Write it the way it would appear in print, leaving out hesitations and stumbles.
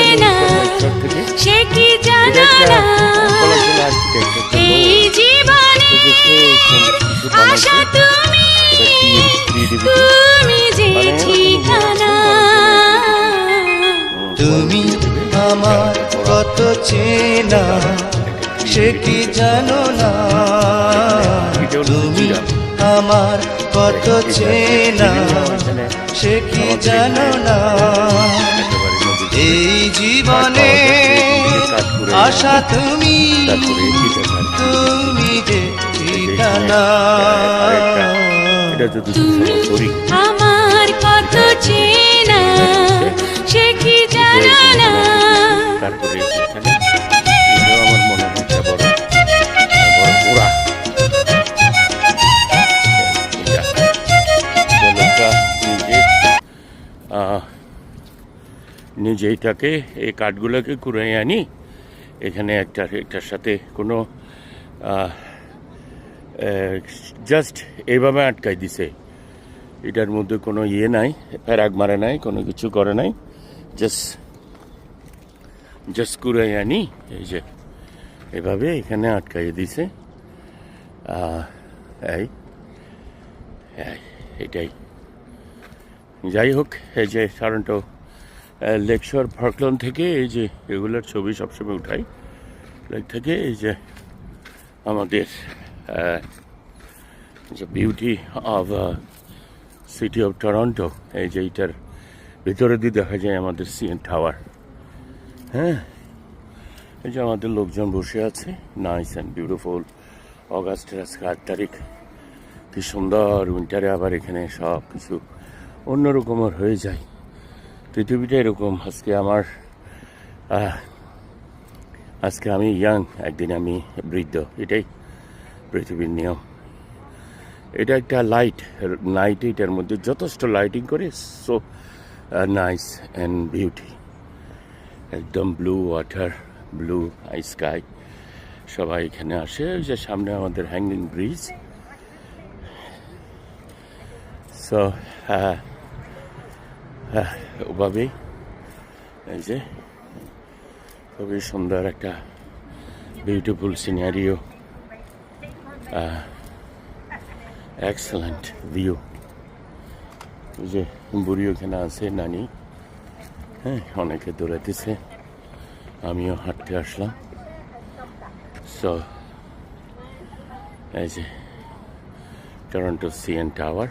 চেনা সে কি জানা না এই জীবনে আশা তুমি তুমি যে ঠিকানা তুমি আমার কত চেনা সে কি জানো না তুমি আমার কত চেনা সে কি জানো না এই জীবনে আশা তুমি তুমি যে ঠিকানা তুমি আমার কত চেনা সে কি জানা না তারপরে এখানে এটাও আমার মনে হয় একটা বড় বড় পোড়া নিজে এটাকে এই কাঠগুলোকে কুড়াই আনি এখানে একটার সাথে কোনো জাস্ট এইভাবে আটকাই দিছে এটার মধ্যে কোনো ইয়ে নাই প্যারাগ মারে নাই কোনো কিছু করে নাই জাস্ট কুড়াই আনি এই যে এভাবে এখানে আটকাই দিছে এটাই যাই হোক এই যে টরন্টো লেকশোর পার্কল্যান্ড থেকে এই যে এগুলোর ছবি সবসময় উঠাই লেক থেকে এই যে আমাদের যে beauty of city of Toronto এই যে এইটার ভিতরে দিয়ে দেখা যায় আমাদের সিএন টাওয়ার হ্যাঁ এই যে আমাদের লোকজন বসে আছে নাইস অ্যান্ড বিউটিফুল অগাস্টের আজকে 8 তারিখ কি সুন্দর উইন্টারে আবার এখানে সব কিছু অন্যরকমের হয়ে যায় পৃথিবীটা এরকম আজকে আমি ইয়াং একদিন আমি বৃদ্ধ এটাই পৃথিবীর নিয়ম এটা একটা নাইট এটার মধ্যে যথেষ্ট লাইটিং করে সো নাইস অ্যান্ড বিউটি একদম ব্লু ওয়াটার ব্লু স্কাই সবাই এখানে আসে ওই যে সামনে আমাদের হ্যাঙ্গিং ব্রিজ সো ওভাবেই এই যে খুবই সুন্দর একটা বিউটিফুল সিনারিও এক্সেলেন্ট ভিউ এই যে বুড়ি ওখানে আছে নানি হ্যাঁ অনেকে দৌড়াইতেছে আমিও হাঁটতে আসলাম সো এই যে টরন্টো সিএন টাওয়ার